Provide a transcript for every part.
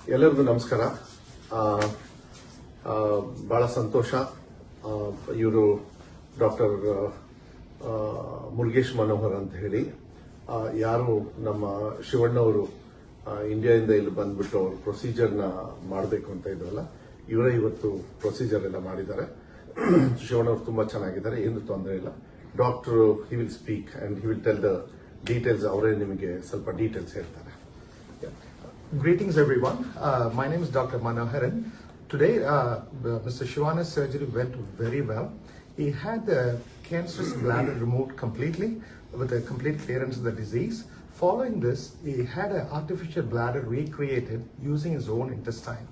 ಎಲ್ಲರಿಗೂ ನಮಸ್ಕಾರ. ಬಹಳ ಸಂತೋಷ. ಇವರು ಡಾಕ್ಟರ್ ಮುರುಗೇಶ್ ಮನೋಹರ್ ಅಂತ ಹೇಳಿ, ಯಾರು ನಮ್ಮ ಶಿವಣ್ಣವರು ಇಂಡಿಯಾದಿಂದ ಇಲ್ಲಿ ಬಂದ್ಬಿಟ್ಟು ಅವರು ಪ್ರೊಸೀಜರ್ನ ಮಾಡಬೇಕು ಅಂತ ಇದ್ರಲ್ಲ, ಇವರೇ ಇವತ್ತು ಪ್ರೊಸೀಜರ್ ಎಲ್ಲ ಮಾಡಿದ್ದಾರೆ. ಶಿವಣ್ಣವರು ತುಂಬಾ ಚೆನ್ನಾಗಿದ್ದಾರೆ, ಏನು ತೊಂದರೆ ಇಲ್ಲ. Doctor he will speak and he will tell the details. ಅವರೇ ನಿಮಗೆ ಸ್ವಲ್ಪ ಡೀಟೇಲ್ಸ್ ಹೇಳ್ತಾರೆ. Greetings everyone. My name is Dr. Manoharan. Today, Mr. Shivana's surgery went very well. He had the cancerous bladder removed completely with a complete clearance of the disease. Following this, he had an artificial bladder recreated using his own intestine.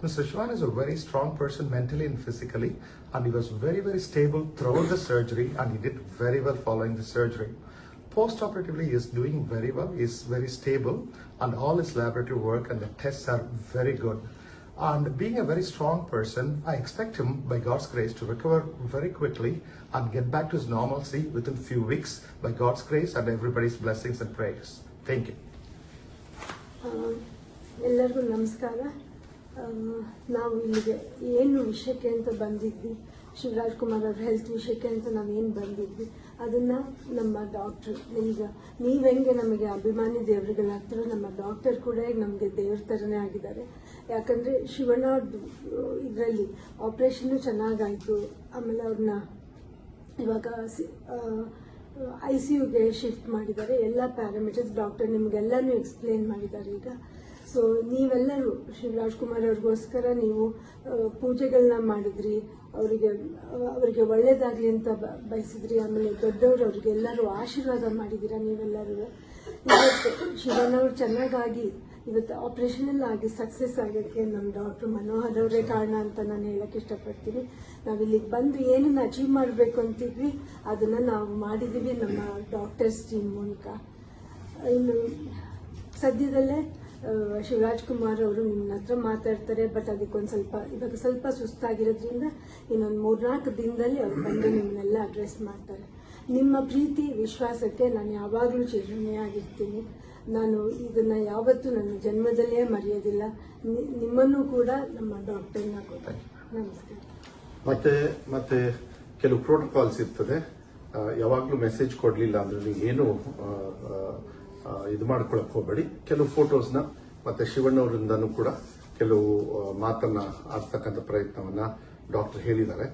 Mr. Shivana is a very strong person mentally and physically, and he was very, very stable throughout the surgery, and he did very well following the surgery. Post-operatively, he is doing very well. He is very stable, and all his laboratory work and the tests are very good. And being a very strong person, I expect him, by God's grace, to recover very quickly and get back to his normalcy within few weeks, by God's grace and everybody's blessings and prayers. Thank you. ಎಲ್ಲರಿಗೂ ನಮಸ್ಕಾರ. ನಾವು ಇಲ್ಲಿಗೆ ಏನು ವಿಷಯಕ್ಕೆ ಅಂತ ಬಂದಿದ್ವಿ, ಶಿವರಾಜ್ ಕುಮಾರ್ ಅವ್ರ health ವಿಷಯಕ್ಕೆ ಅಂತ ನಾವೇನು ಬಂದಿದ್ವಿ, ಅದನ್ನ ನಮ್ಮ ಡಾಕ್ಟರ್, ಈಗ ನೀವೆಂಗೆ ನಮಗೆ ಅಭಿಮಾನಿ ದೇವರುಗಳಾಗ್ತಾರೋ, ನಮ್ಮ ಡಾಕ್ಟರ್ ಕೂಡ ಈಗ ನಮಗೆ ದೇವ್ರ ಥರನೇ ಆಗಿದ್ದಾರೆ. ಯಾಕಂದ್ರೆ ಶಿವಣ್ಣ ಇದರಲ್ಲಿ ಆಪರೇಷನ್ ಚೆನ್ನಾಗಾಯ್ತು. ಆಮೇಲೆ ಅವ್ರನ್ನ ಇವಾಗ ICUಗೆ ಶಿಫ್ಟ್ ಮಾಡಿದ್ದಾರೆ. ಎಲ್ಲ ಪ್ಯಾರಾಮೀಟರ್ಸ್ ಡಾಕ್ಟರ್ ನಿಮ್ಗೆಲ್ಲಾನು ಎಕ್ಸ್ಪ್ಲೇನ್ ಮಾಡಿದ್ದಾರೆ ಈಗ. ಸೊ ನೀವೆಲ್ಲರೂ ಶಿವರಾಜ್ ಕುಮಾರ್ ಅವ್ರಿಗೋಸ್ಕರ ನೀವು ಪೂಜೆಗಳನ್ನ ಮಾಡಿದ್ರಿ, ಅವರಿಗೆ ಒಳ್ಳೇದಾಗ್ಲಿ ಅಂತ ಬಯಸಿದ್ರಿ. ಆಮೇಲೆ ದೊಡ್ಡವರು ಅವ್ರಿಗೆಲ್ಲರೂ ಆಶೀರ್ವಾದ ಮಾಡಿದ್ದೀರಾ ನೀವೆಲ್ಲರೂ. ಇವತ್ತು ಶಿವಣ್ಣವ್ರು ಚೆನ್ನಾಗಾಗಿ ಇವತ್ತು ಆಪರೇಷನ್ ಎಲ್ಲ ಆಗಿ ಸಕ್ಸಸ್ ಆಗೋಕ್ಕೆ ನಮ್ಮ ಡಾಕ್ಟರ್ ಮನೋಹರ್ ಅವರೇ ಕಾರಣ ಅಂತ ನಾನು ಹೇಳಕ್ ಇಷ್ಟಪಡ್ತೀನಿ. ನಾವಿಲ್ಲಿಗೆ ಬಂದು ಏನನ್ನ ಅಚೀವ್ ಮಾಡಬೇಕು ಅಂತಿದ್ವಿ ಅದನ್ನ ನಾವು ಮಾಡಿದೀವಿ ನಮ್ಮ ಡಾಕ್ಟರ್ಸ್ ಟೀಮ್ ಮೂಲಕ. ಇನ್ನು ಸದ್ಯದಲ್ಲೇ ಶಿವರಾಜ್ ಕುಮಾರ್ ಅವರು ನಿಮ್ಮ ಹತ್ರ ಮಾತಾಡ್ತಾರೆ. ಬಟ್ ಇವಾಗ ಸ್ವಲ್ಪ ಸುಸ್ತಾಗಿರೋದ್ರಿಂದ ಇನ್ನೊಂದು 3-4 ದಿನದಲ್ಲಿ ಅವ್ರು ಬಂದು ನಿಮ್ಮನ್ನೆಲ್ಲ ಅಡ್ರೆಸ್ ಮಾಡ್ತಾರೆ. ನಿಮ್ಮ ಪ್ರೀತಿ ವಿಶ್ವಾಸಕ್ಕೆ ನಾನು ಯಾವಾಗಲೂ ಚಿರಋಣಿಯಾಗಿರ್ತೀನಿ. ನಾನು ಇದನ್ನ ಯಾವತ್ತೂ ನನ್ನ ಜನ್ಮದಲ್ಲೇ ಮರೆಯೋದಿಲ್ಲ. ನಿಮ್ಮನ್ನು ಕೂಡ ನಮ್ಮ ಡಾಕ್ಟರ್ನ ಕೊಡ್ತಾರೆ. ನಮಸ್ಕಾರ. ಮತ್ತೆ ಕೆಲವು ಪ್ರೋಟೋಕಾಲ್ಸ್ ಇರ್ತದೆ. ಯಾವಾಗಲೂ ಮೆಸೇಜ್ ಕೊಡ್ಲಿಲ್ಲ ಅಂದ್ರೆ ನೀವು ಏನು ಇದು ಮಾಡ್ಕೊಳಕ್ ಹೋಗಬೇಡಿ. ಕೆಲವು ಫೋಟೋಸ್ನ ಮತ್ತೆ ಶಿವಣ್ಣವರಿಂದನೂ ಕೂಡ ಕೆಲವು ಮಾತನ್ನ ಆಡ್ತಕ್ಕಂಥ ಪ್ರಯತ್ನವನ್ನ ಡಾಕ್ಟರ್ ಹೇಳಿದ್ದಾರೆ.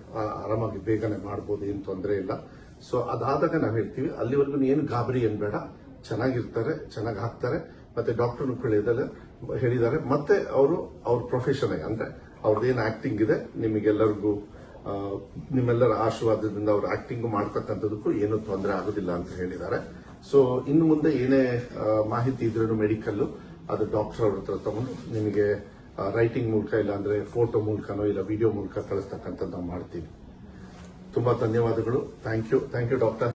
ಆರಾಮಾಗಿ ಬೇಗನೆ ಮಾಡಬಹುದು, ಏನು ತೊಂದರೆ ಇಲ್ಲ. ಸೊ ಅದಾದಾಗ ನಾವು ಹೇಳ್ತೀವಿ, ಅಲ್ಲಿವರೆಗೂ ಏನು ಗಾಬರಿ ಏನ್ಬೇಡ, ಚೆನ್ನಾಗಿರ್ತಾರೆ, ಚೆನ್ನಾಗಿ ಹಾಕ್ತಾರೆ. ಮತ್ತೆ ಡಾಕ್ಟರ್ನು ಹೇಳಿದ್ದಾರೆ. ಮತ್ತೆ ಅವ್ರ ಪ್ರೊಫೆಷನ್ ಅಂದ್ರೆ ಅವ್ರದ್ದೇನು ಆಕ್ಟಿಂಗ್ ಇದೆ, ನಿಮಗೆಲ್ಲರಿಗೂ ನಿಮ್ಮೆಲ್ಲರ ಆಶೀರ್ವಾದದಿಂದ ಅವ್ರ ಆಕ್ಟಿಂಗ್ ಮಾಡ್ತಕ್ಕಂಥದಕ್ಕೂ ಏನು ತೊಂದರೆ ಆಗೋದಿಲ್ಲ ಅಂತ ಹೇಳಿದ್ದಾರೆ. ಸೊ ಇನ್ನು ಮುಂದೆ ಏನೇ ಮಾಹಿತಿ ಇದ್ರೂ ಮೆಡಿಕಲ್ ಅದು ಡಾಕ್ಟರ್ ಅವ್ರ ಹತ್ರ ತಗೊಂಡು ನಿಮಗೆ ರೈಟಿಂಗ್ ಮೂಲಕ, ಇಲ್ಲ ಅಂದ್ರೆ ಫೋಟೋ ಮೂಲಕನೋ ಇಲ್ಲ ವಿಡಿಯೋ ಮೂಲಕ ಕಳಿಸ್ತಕ್ಕಂಥದ್ದು ನಾವು ಮಾಡ್ತೀವಿ. ತುಂಬಾ ಧನ್ಯವಾದಗಳು. Thank you doctor.